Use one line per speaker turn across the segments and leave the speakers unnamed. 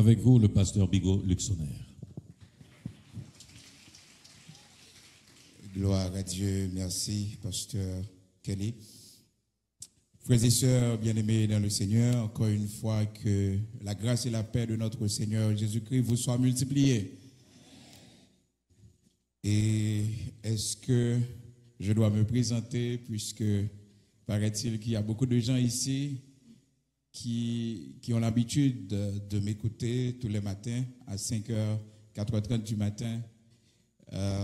Avec vous, le pasteur Bigot Luxonner.
Gloire à Dieu, merci, pasteur Kelly. Frères et sœurs bien-aimés dans le Seigneur, encore une fois que la grâce et la paix de notre Seigneur Jésus-Christ vous soient multipliées. Et est-ce que je dois me présenter, puisque paraît-il qu'il y a beaucoup de gens ici qui ont l'habitude de m'écouter tous les matins à 5h, 4h30 du matin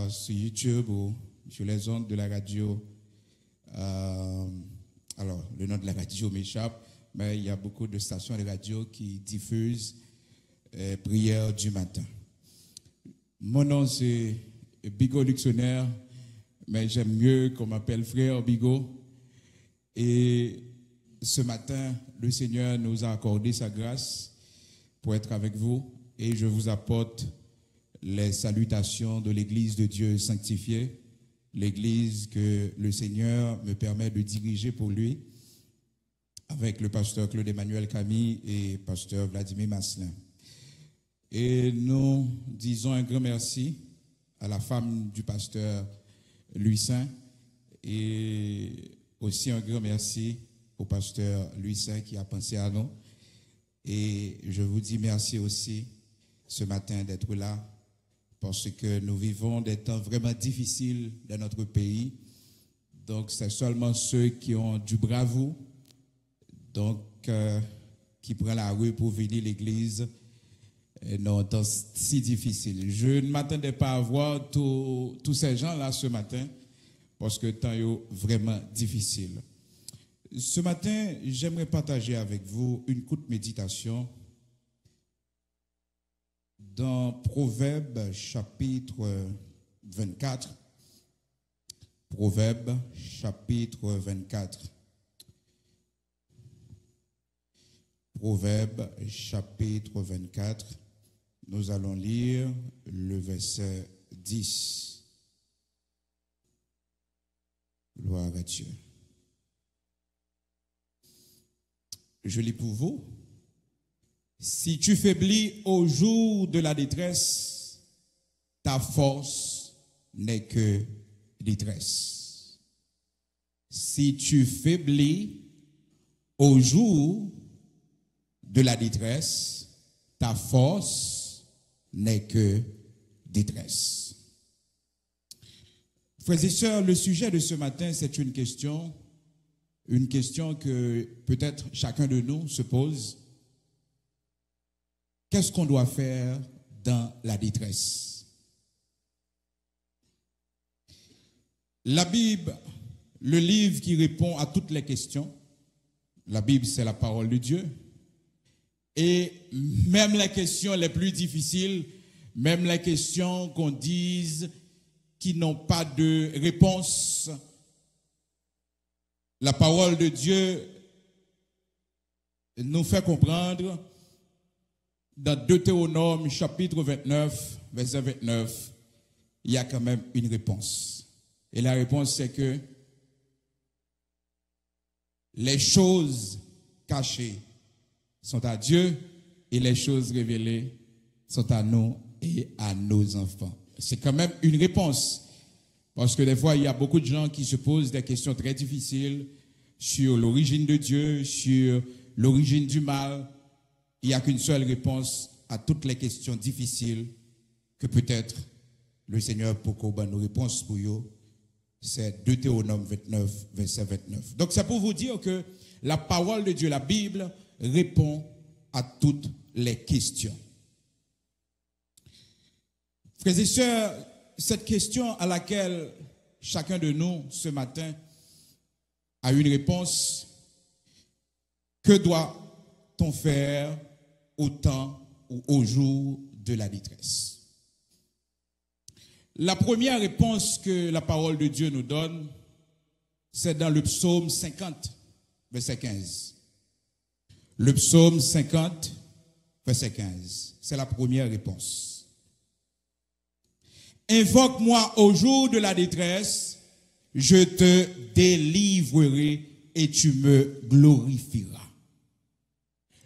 sur YouTube ou sur les ondes de la radio. Alors, le nom de la radio m'échappe, mais il y a beaucoup de stations de radio qui diffusent prières du matin. Mon nom, c'est Bigot Luxonner, mais j'aime mieux qu'on m'appelle frère Bigot. Et ce matin, le Seigneur nous a accordé sa grâce pour être avec vous, et je vous apporte les salutations de l'Église de Dieu sanctifiée, l'Église que le Seigneur me permet de diriger pour lui, avec le pasteur Claude Emmanuel Camille et pasteur Vladimir Masselin. Et nous disons un grand merci à la femme du pasteur Louis Saint, et aussi un grand merci au pasteur Louis Saint qui a pensé à nous. Et je vous dis merci aussi ce matin d'être là, parce que nous vivons des temps vraiment difficiles dans notre pays. Donc, c'est seulement ceux qui ont du bravoure, donc qui prennent la rue pour venir à l'église dans un temps si difficile. Je ne m'attendais pas à voir tous ces gens-là ce matin, parce que le temps est vraiment difficile. Ce matin, j'aimerais partager avec vous une courte méditation dans Proverbes chapitre 24. Proverbes chapitre 24. Proverbes chapitre 24. Nous allons lire le verset 10. Gloire à Dieu. Je lis pour vous. Si tu faiblis au jour de la détresse, ta force n'est que détresse. Si tu faiblis au jour de la détresse, ta force n'est que détresse. Frères et sœurs, le sujet de ce matin, c'est une question que peut-être chacun de nous se pose. Qu'est-ce qu'on doit faire dans la détresse? La Bible, le livre qui répond à toutes les questions, la Bible, c'est la parole de Dieu. Et même les questions les plus difficiles, même les questions qu'on dise qui n'ont pas de réponse, la parole de Dieu nous fait comprendre dans Deutéronome chapitre 29, verset 29, il y a quand même une réponse. Et la réponse, c'est que les choses cachées sont à Dieu et les choses révélées sont à nous et à nos enfants. C'est quand même une réponse. Parce que des fois, il y a beaucoup de gens qui se posent des questions très difficiles sur l'origine de Dieu, sur l'origine du mal. Il n'y a qu'une seule réponse à toutes les questions difficiles que peut-être le Seigneur peut nous réponse pour vous. C'est Deutéronome 29, verset 29. Donc c'est pour vous dire que la parole de Dieu, la Bible, répond à toutes les questions. Frères et sœurs, cette question à laquelle chacun de nous ce matin a une réponse: que doit-on faire au temps ou au jour de la détresse? La première réponse que la parole de Dieu nous donne, c'est dans le psaume 50, verset 15. Le psaume 50, verset 15. C'est la première réponse. Invoque-moi au jour de la détresse, je te délivrerai et tu me glorifieras.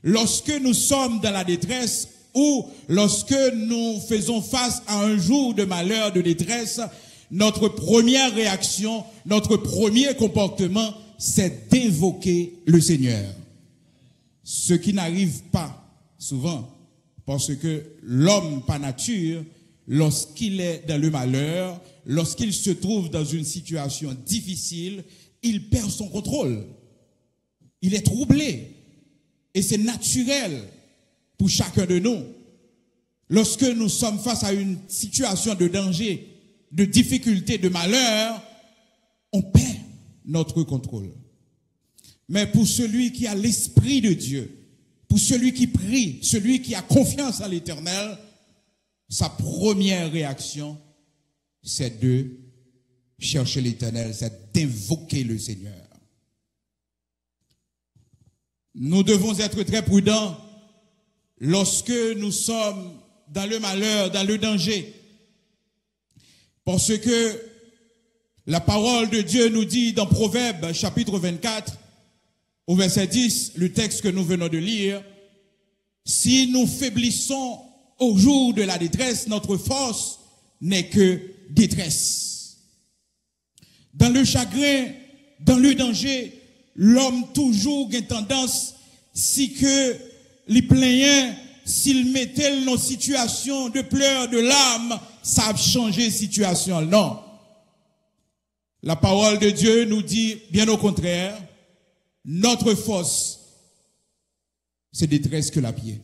Lorsque nous sommes dans la détresse, où lorsque nous faisons face à un jour de malheur, de détresse, notre première réaction, notre premier comportement, c'est d'invoquer le Seigneur. Ce qui n'arrive pas souvent, parce que l'homme par nature, lorsqu'il est dans le malheur, lorsqu'il se trouve dans une situation difficile, il perd son contrôle. Il est troublé. Et c'est naturel pour chacun de nous. Lorsque nous sommes face à une situation de danger, de difficulté, de malheur, on perd notre contrôle. Mais pour celui qui a l'Esprit de Dieu, pour celui qui prie, celui qui a confiance en l'Éternel, sa première réaction, c'est de chercher l'Éternel, c'est d'invoquer le Seigneur. Nous devons être très prudents lorsque nous sommes dans le malheur, dans le danger. Parce que la parole de Dieu nous dit dans Proverbes chapitre 24, au verset 10, le texte que nous venons de lire, si nous faiblissons au jour de la détresse, notre force n'est que détresse. Dans le chagrin, dans le danger, l'homme toujours a tendance, si que les plaignants, s'il mettait nos situations de pleurs, de larmes, ça a changé la situation. Non. La parole de Dieu nous dit, bien au contraire, notre force, c'est détresse que la pied.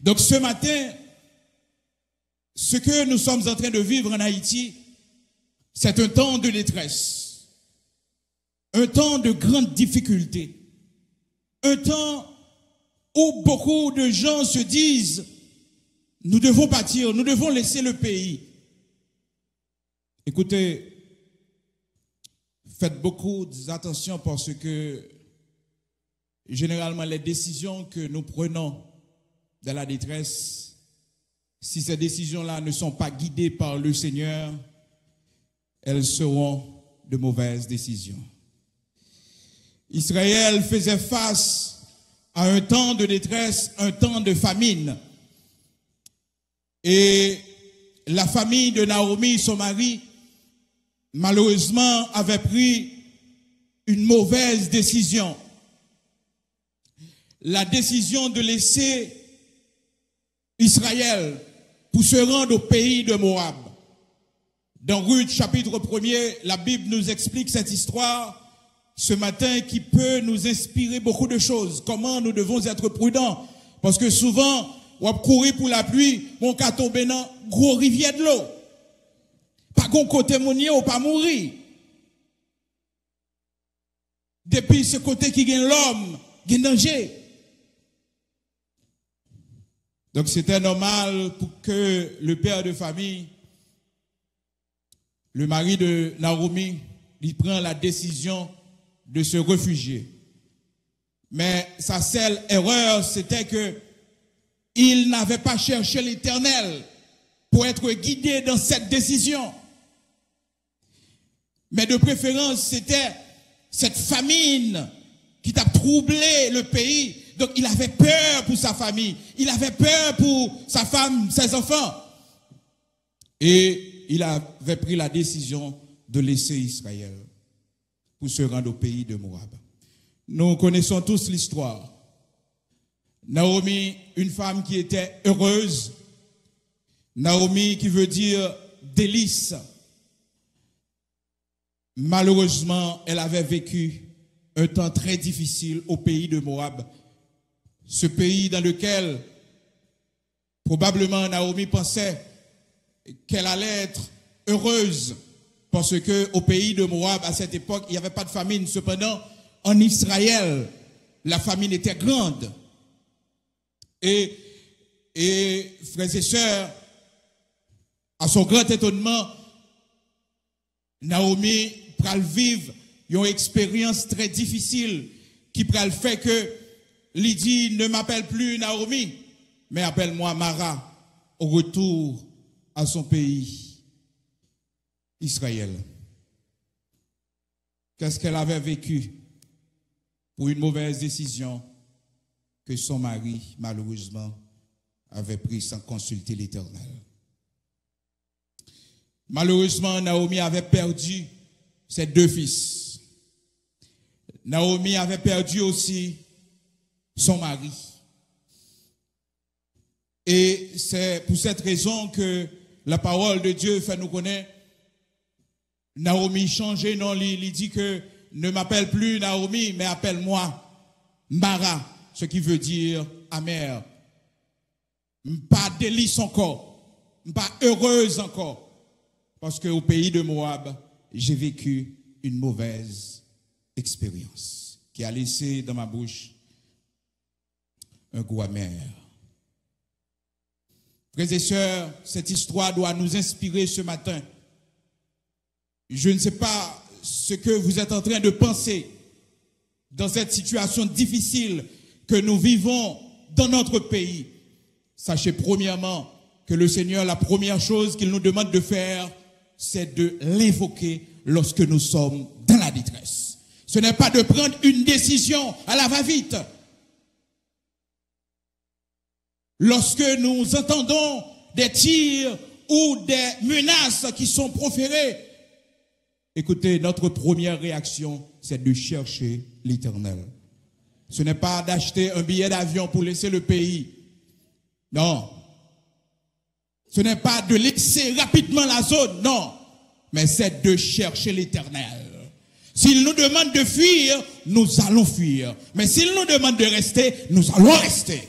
Donc ce matin, ce que nous sommes en train de vivre en Haïti, c'est un temps de détresse, un temps de grande difficulté, un temps où beaucoup de gens se disent, nous devons partir, nous devons laisser le pays. Écoutez, faites beaucoup d'attention parce que généralement les décisions que nous prenons dans la détresse, si ces décisions-là ne sont pas guidées par le Seigneur, elles seront de mauvaises décisions. Israël faisait face à un temps de détresse, un temps de famine. Et la famille de Naomi, son mari, malheureusement, avait pris une mauvaise décision. La décision de laisser Israël pour se rendre au pays de Moab. Dans Ruth, chapitre 1er, la Bible nous explique cette histoire ce matin qui peut nous inspirer beaucoup de choses. Comment nous devons être prudents. Parce que souvent, on courir pour la pluie, on va tomber dans une grosse rivière de l'eau. Pas qu'on côté mounier ou pas mourir. Depuis ce côté qui gagne l'homme, il y a danger. Donc c'était normal pour que le père de famille, le mari de Naomi, il prend la décision de se réfugier. Mais sa seule erreur, c'était que il n'avait pas cherché l'Éternel pour être guidé dans cette décision. Mais de préférence, c'était cette famine qui t'a troublé le pays. Donc il avait peur pour sa famille. Il avait peur pour sa femme, ses enfants. Et il avait pris la décision de laisser Israël pour se rendre au pays de Moab. Nous connaissons tous l'histoire. Naomi, une femme qui était heureuse. Naomi qui veut dire délice. Malheureusement, elle avait vécu un temps très difficile au pays de Moab. Ce pays dans lequel probablement Naomi pensait qu'elle allait être heureuse parce que au pays de Moab, à cette époque, il n'y avait pas de famine. Cependant, en Israël, la famine était grande. Et frères et sœurs, à son grand étonnement, Naomi pral vivre une expérience très difficile qui pral fait que Lydie ne m'appelle plus Naomi, mais appelle-moi Mara au retour à son pays, Israël. Qu'est-ce qu'elle avait vécu pour une mauvaise décision que son mari, malheureusement, avait pris sans consulter l'Éternel. Malheureusement, Naomi avait perdu ses 2 fils. Naomi avait perdu aussi son mari. Et c'est pour cette raison que la parole de Dieu fait nous connaître. Naomi changeait, non, il dit que ne m'appelle plus Naomi, mais appelle-moi Mara, ce qui veut dire amère. Pas délice encore, pas heureuse encore. Parce qu'au pays de Moab, j'ai vécu une mauvaise expérience qui a laissé dans ma bouche un goût amer. Frères et sœurs, cette histoire doit nous inspirer ce matin. Je ne sais pas ce que vous êtes en train de penser dans cette situation difficile que nous vivons dans notre pays. Sachez premièrement que le Seigneur, la première chose qu'il nous demande de faire, c'est de l'invoquer lorsque nous sommes dans la détresse. Ce n'est pas de prendre une décision à la va-vite. Lorsque nous entendons des tirs ou des menaces qui sont proférées, écoutez, notre première réaction, c'est de chercher l'Éternel. Ce n'est pas d'acheter un billet d'avion pour laisser le pays. Non. Ce n'est pas de laisser rapidement la zone, non. Mais c'est de chercher l'Éternel. S'il nous demande de fuir, nous allons fuir. Mais s'il nous demande de rester, nous allons rester.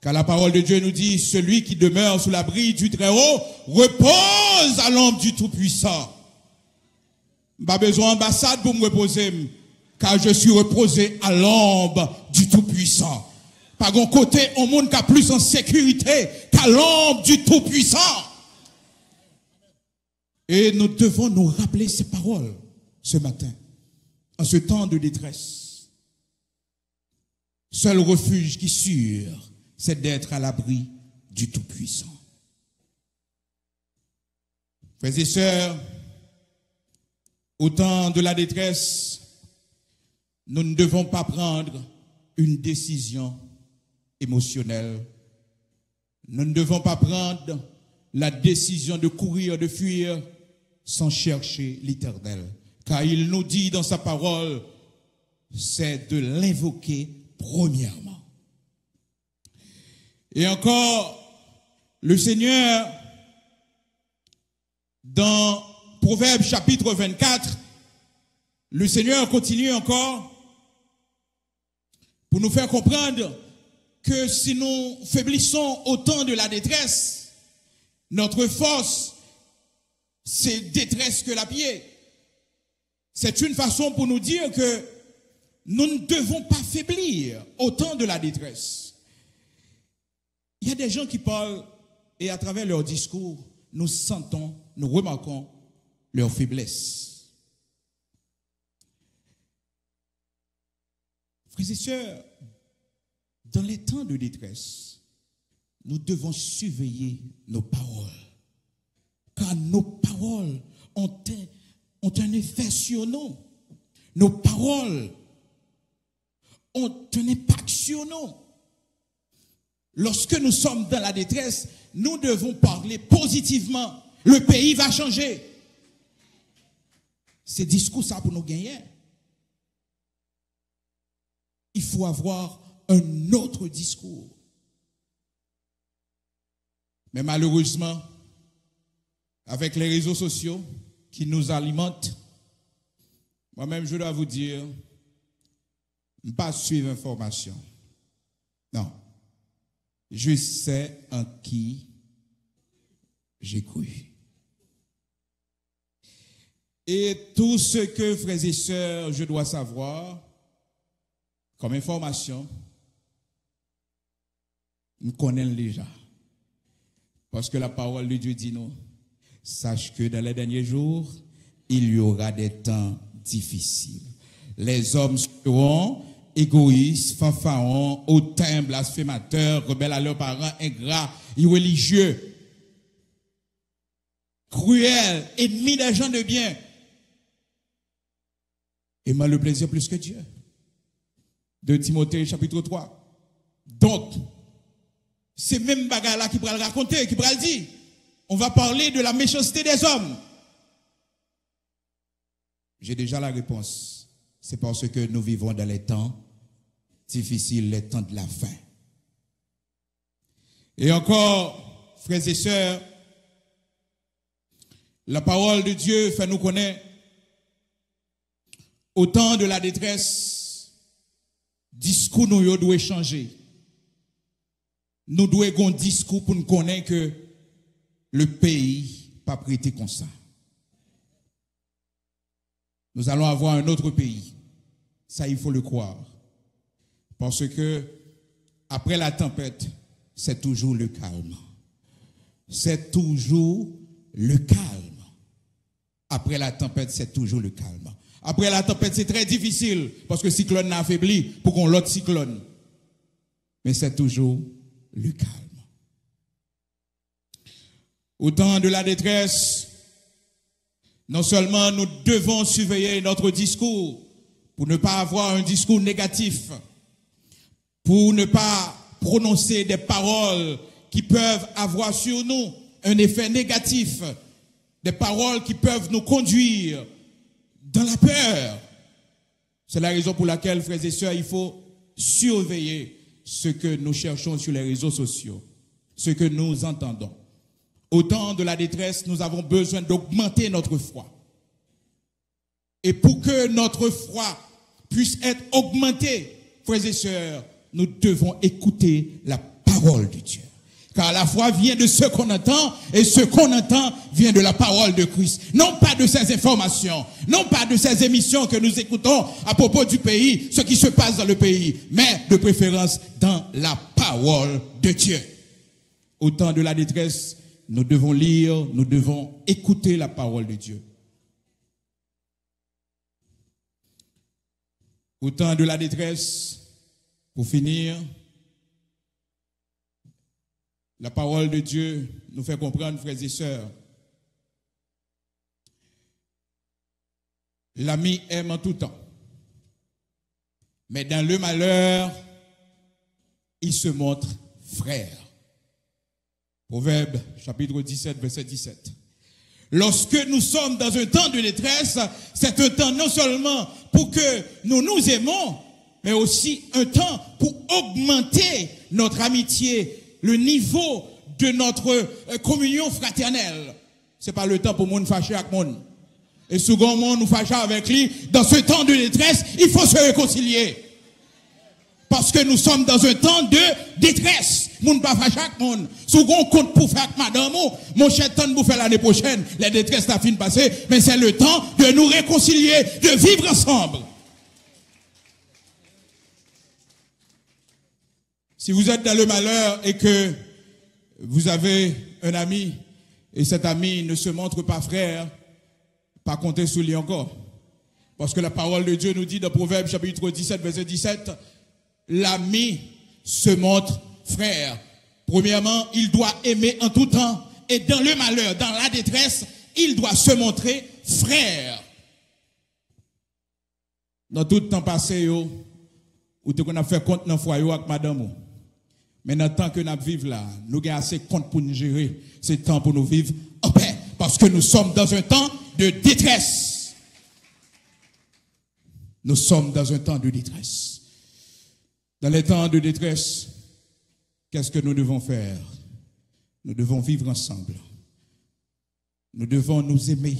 Car la parole de Dieu nous dit, celui qui demeure sous l'abri du Très-Haut repose à l'ombre du Tout-Puissant. Pas besoin d'ambassade pour me reposer, car je suis reposé à l'ombre du Tout-Puissant. Par un côté, au monde qui a plus en sécurité qu'à l'ombre du Tout-Puissant. Et nous devons nous rappeler ces paroles ce matin, en ce temps de détresse. Seul refuge qui sûr, c'est d'être à l'abri du Tout-Puissant. Frères et sœurs, au temps de la détresse, nous ne devons pas prendre une décision émotionnelle. Nous ne devons pas prendre la décision de courir, de fuir, sans chercher l'Éternel. Car il nous dit dans sa parole, c'est de l'invoquer premièrement. Et encore, le Seigneur, dans Proverbes chapitre 24, le Seigneur continue encore pour nous faire comprendre que si nous faiblissons au temps de la détresse, notre force, c'est détresse que la pied. C'est une façon pour nous dire que nous ne devons pas faiblir au temps de la détresse. Il y a des gens qui parlent et à travers leur discours, nous sentons, nous remarquons leur faiblesse. Frères et sœurs, dans les temps de détresse, nous devons surveiller nos paroles. Car nos paroles ont un effet sur nous. Nos paroles ont un impact sur nous. Lorsque nous sommes dans la détresse, nous devons parler positivement. Le pays va changer. C'est discours ça pour nous gagner. Il faut avoir un autre discours. Mais malheureusement, avec les réseaux sociaux qui nous alimentent, moi-même je dois vous dire, ne pas suivre l'information. Non. Je sais en qui j'ai cru. Et tout ce que, frères et sœurs, je dois savoir comme information, nous connaissons déjà. Parce que la parole de Dieu dit non. Sache que dans les derniers jours, il y aura des temps difficiles. Les hommes seront égoïstes, fanfarons, hautains, blasphémateurs, rebelles à leurs parents, ingrats, irréligieux, cruels, ennemis des gens de bien. Aimant le plaisir plus que Dieu. De Timothée chapitre 3. Donc, c'est même bagarre là qui pourra le raconter, qui pourra le dire. On va parler de la méchanceté des hommes. J'ai déjà la réponse. C'est parce que nous vivons dans les temps difficiles, les temps de la faim. Et encore, frères et sœurs, la parole de Dieu fait nous connaître au temps de la détresse, discours nous doit changer. Nous devons avoir un discours pour nous connaître que le pays pas prêté comme ça. Nous allons avoir un autre pays. Ça, il faut le croire. Parce que après la tempête, c'est toujours le calme. C'est toujours le calme. Après la tempête, c'est toujours le calme. Après la tempête, c'est très difficile parce que le cyclone n'a affaibli pour qu'on l'autre cyclone. Mais c'est toujours le calme. Au temps de la détresse, non seulement nous devons surveiller notre discours pour ne pas avoir un discours négatif, pour ne pas prononcer des paroles qui peuvent avoir sur nous un effet négatif, des paroles qui peuvent nous conduire dans la peur. C'est la raison pour laquelle, frères et sœurs, il faut surveiller ce que nous cherchons sur les réseaux sociaux, ce que nous entendons. Au temps de la détresse, nous avons besoin d'augmenter notre foi. Et pour que notre foi puisse être augmentée, frères et sœurs, nous devons écouter la parole de Dieu. Car la foi vient de ce qu'on entend, et ce qu'on entend vient de la parole de Christ. Non pas de ces informations, non pas de ces émissions que nous écoutons à propos du pays, ce qui se passe dans le pays, mais de préférence dans la parole de Dieu. Au temps de la détresse, nous devons lire, nous devons écouter la parole de Dieu. Au temps de la détresse, pour finir, la parole de Dieu nous fait comprendre, frères et sœurs, l'ami aime en tout temps, mais dans le malheur, il se montre frère. Proverbe, chapitre 17, verset 17. Lorsque nous sommes dans un temps de détresse, c'est un temps non seulement pour que nous nous aimons, mais aussi un temps pour augmenter notre amitié, le niveau de notre communion fraternelle. Ce n'est pas le temps pour nous fâcher avec monde. Et souvent, nous fâcher avec lui. Dans ce temps de détresse, il faut se réconcilier. Parce que nous sommes dans un temps de détresse. Nous ne pas fâcher avec monde. Souvent, on compte pour faire avec madame, mon cher temps pour faire l'année prochaine. Les détresses, la fin de passer. Mais c'est le temps de nous réconcilier, de vivre ensemble. Si vous êtes dans le malheur et que vous avez un ami et cet ami ne se montre pas frère, pas compter sur lui encore. Parce que la parole de Dieu nous dit dans Proverbe chapitre 17, verset 17, l'ami se montre frère. Premièrement, il doit aimer en tout temps et dans le malheur, dans la détresse, il doit se montrer frère. Dans tout le temps passé, où on a fait compte dans le foyer avec madame. Mais dans le temps que nous vivons là, nous avons assez compte pour nous gérer. C'est temps pour nous vivre en paix. Parce que nous sommes dans un temps de détresse. Nous sommes dans un temps de détresse. Dans les temps de détresse, qu'est-ce que nous devons faire? Nous devons vivre ensemble. Nous devons nous aimer.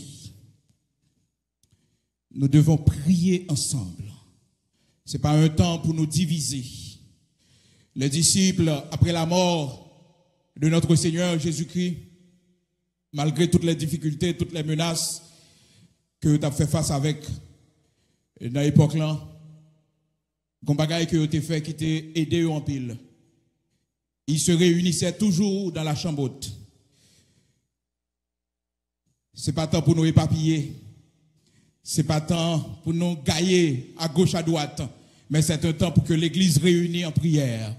Nous devons prier ensemble. Ce n'est pas un temps pour nous diviser. Les disciples, après la mort de notre Seigneur Jésus-Christ, malgré toutes les difficultés, toutes les menaces que tu as fait face avec dans l'époque là, comme bagaille que tu as fait qui t'a aidé en pile. Ils se réunissaient toujours dans la chambre haute. Ce n'est pas temps pour nous éparpiller. Ce n'est pas temps pour nous gailler à gauche, à droite. Mais c'est un temps pour que l'Église réunie en prière.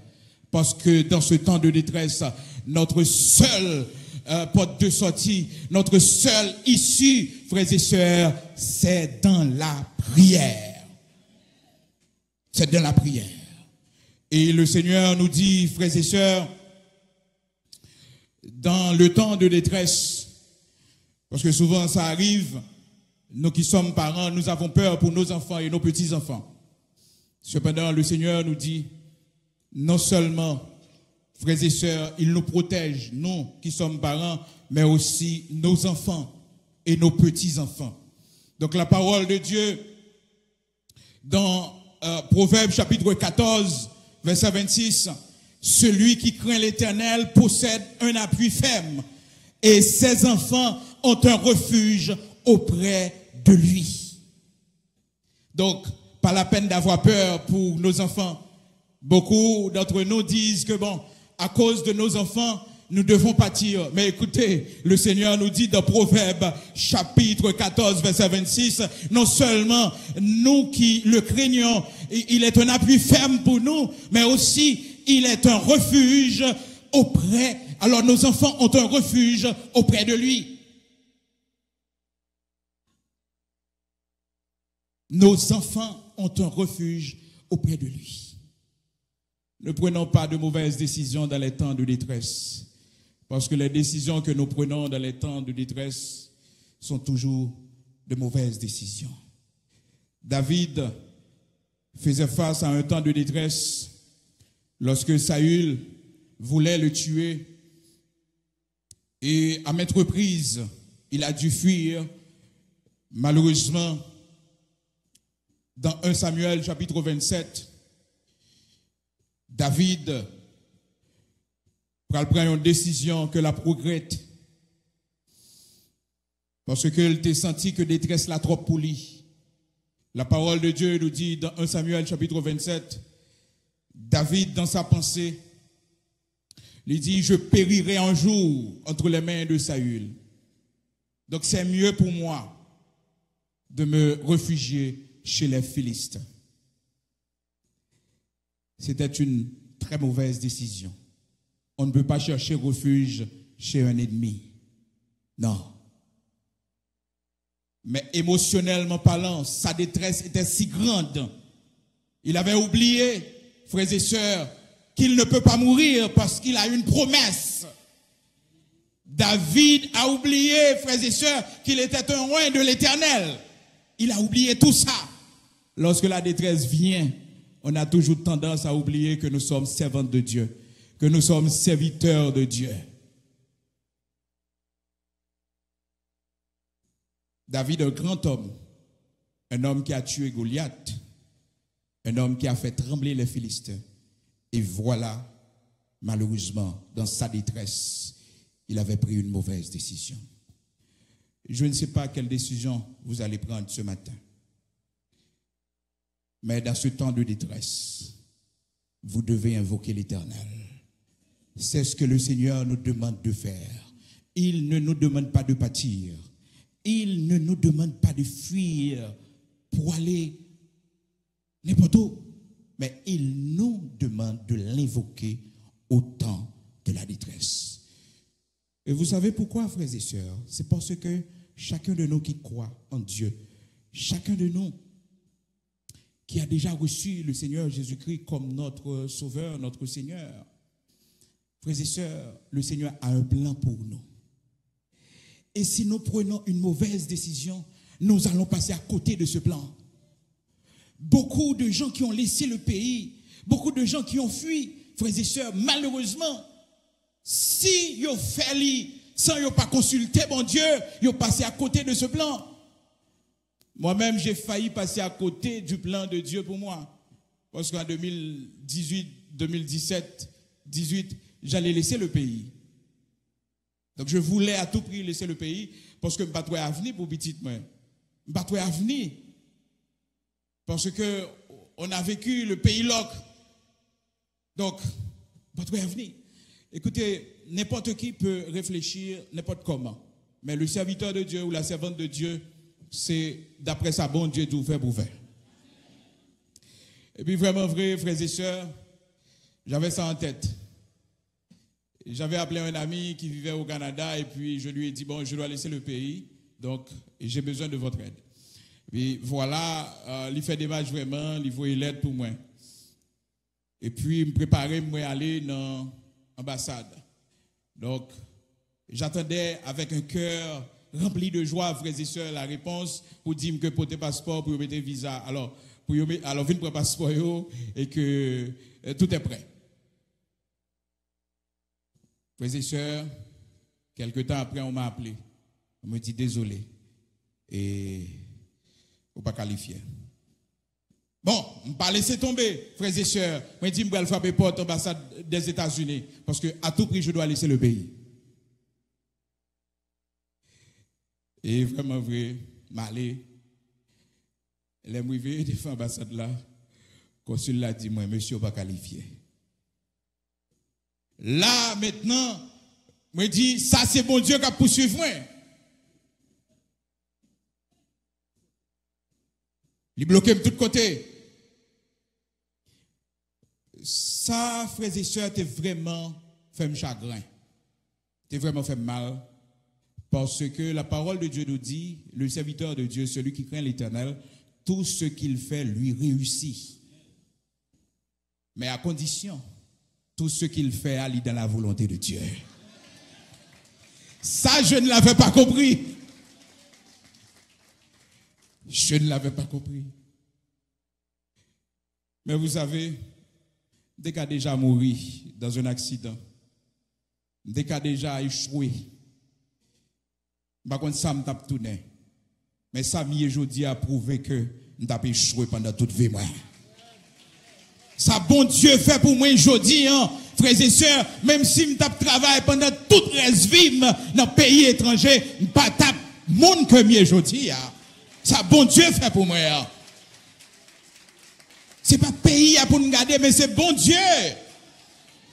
Parce que dans ce temps de détresse, notre seule porte de sortie, notre seule issue, frères et sœurs, c'est dans la prière. C'est dans la prière. Et le Seigneur nous dit, frères et sœurs, dans le temps de détresse, parce que souvent ça arrive, nous qui sommes parents, nous avons peur pour nos enfants et nos petits-enfants. Cependant, le Seigneur nous dit, non seulement, frères et sœurs, il nous protège, nous qui sommes parents, mais aussi nos enfants et nos petits-enfants. Donc la parole de Dieu, dans Proverbes chapitre 14, verset 26, celui qui craint l'Éternel possède un appui ferme et ses enfants ont un refuge auprès de lui. Donc, pas la peine d'avoir peur pour nos enfants. Beaucoup d'entre nous disent que bon, à cause de nos enfants, nous devons pâtir. Mais écoutez, le Seigneur nous dit dans Proverbes chapitre 14, verset 26, non seulement nous qui le craignons, il est un appui ferme pour nous, mais aussi il est un refuge auprès. Alors nos enfants ont un refuge auprès de lui. Nos enfants ont un refuge auprès de lui. Ne prenons pas de mauvaises décisions dans les temps de détresse. Parce que les décisions que nous prenons dans les temps de détresse sont toujours de mauvaises décisions. David faisait face à un temps de détresse lorsque Saül voulait le tuer. Et à maintes reprises, il a dû fuir. Malheureusement, dans 1 Samuel chapitre 27, David prend une décision que la progrette parce qu'il t'a senti que détresse la trop pour lui. La parole de Dieu nous dit dans 1 Samuel chapitre 27, David dans sa pensée, il dit, je périrai un jour entre les mains de Saül. Donc c'est mieux pour moi de me réfugier chez les Philistins. C'était une très mauvaise décision. On ne peut pas chercher refuge chez un ennemi. Non. Mais émotionnellement parlant, sa détresse était si grande. Il avait oublié, frères et sœurs, qu'il ne peut pas mourir parce qu'il a une promesse. David a oublié, frères et sœurs, qu'il était un roi de l'Éternel. Il a oublié tout ça. Lorsque la détresse vient, on a toujours tendance à oublier que nous sommes servants de Dieu, que nous sommes serviteurs de Dieu. David, un grand homme, un homme qui a tué Goliath, un homme qui a fait trembler les Philistins. Et voilà, malheureusement, dans sa détresse, il avait pris une mauvaise décision. Je ne sais pas quelle décision vous allez prendre ce matin. Mais dans ce temps de détresse, vous devez invoquer l'Éternel. C'est ce que le Seigneur nous demande de faire. Il ne nous demande pas de pâtir. Il ne nous demande pas de fuir pour aller n'importe où. Mais il nous demande de l'invoquer au temps de la détresse. Et vous savez pourquoi, frères et sœurs? C'est parce que chacun de nous qui croit en Dieu, chacun de nous qui a déjà reçu le Seigneur Jésus-Christ comme notre Sauveur, notre Seigneur, frères et sœurs, le Seigneur a un plan pour nous. Et si nous prenons une mauvaise décision, nous allons passer à côté de ce plan. Beaucoup de gens qui ont laissé le pays, beaucoup de gens qui ont fui, frères et sœurs, malheureusement, si ils ont fait sans ils pas consulté mon Dieu, ils ont passé à côté de ce plan. Moi-même, j'ai failli passer à côté du plan de Dieu pour moi. Parce qu'en 2018, 2017, 2018, j'allais laisser le pays. Donc je voulais à tout prix laisser le pays parce que je ne suis pas avenir pour petite moi. Je ne suis pas avenir. Parce que on a vécu le pays loc. Donc, je ne suis pas avenir. Écoutez, n'importe qui peut réfléchir n'importe comment. Mais le serviteur de Dieu ou la servante de Dieu, c'est d'après sa bon Dieu d'ouvert pour ouvert. Et puis vraiment vrai, frères et sœurs, j'avais ça en tête. J'avais appelé un ami qui vivait au Canada et puis je lui ai dit, bon, je dois laisser le pays, donc j'ai besoin de votre aide. Et puis voilà, il fait des matchs vraiment, il faut l'aide pour moi. Et puis, me préparer, moi aller dans l'ambassade. Donc, j'attendais avec un cœur rempli de joie, frères et sœurs, la réponse pour dire que pour tes passeports, pour mettre visa. Alors, venez pour passeport et que tout est prêt. Frères et sœurs, quelque temps après, on m'a appelé. On me dit désolé. Et on pas qualifié. Bon, on ne pas laisser tomber, frères et sœurs. Je dis, je vais frapper porte l'ambassade des États-Unis. Parce que à tout prix, je dois laisser le pays. Et vraiment vrai, m'aller. Les arrivé devant l'ambassade là. Le consul l'a dit, moi, monsieur, pas qualifié. Là, maintenant, je dis, ça c'est bon Dieu qui a poursuivi moi. Il bloquait de tous côtés. Ça, frères et sœurs, t'es vraiment fait chagrin. T'es vraiment fait mal. Parce que la parole de Dieu nous dit, le serviteur de Dieu, celui qui craint l'Éternel, tout ce qu'il fait lui réussit. Mais à condition, tout ce qu'il fait aller dans la volonté de Dieu. Ça, je ne l'avais pas compris. Je ne l'avais pas compris. Mais vous savez, dès qu'il a déjà mouru dans un accident, dès qu'il a déjà échoué, par contre, ça me tape tout net. Mais ça, aujourd'hui, a prouvé que je n'ai échoué pendant toute vie. Ça, bon Dieu fait pour moi aujourd'hui, hein, frères et sœurs, même si je travaille pendant toute reste vie dans le pays étranger, je ne pas tape monde que moi aujourd'hui. Hein. Ça, bon Dieu fait pour moi. Hein. Ce n'est pas pays pour nous garder, mais c'est bon Dieu.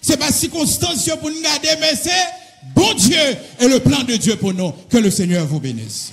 Ce n'est pas circonstance pour nous garder, mais c'est bon Dieu et le plan de Dieu pour nous. Que le Seigneur vous bénisse.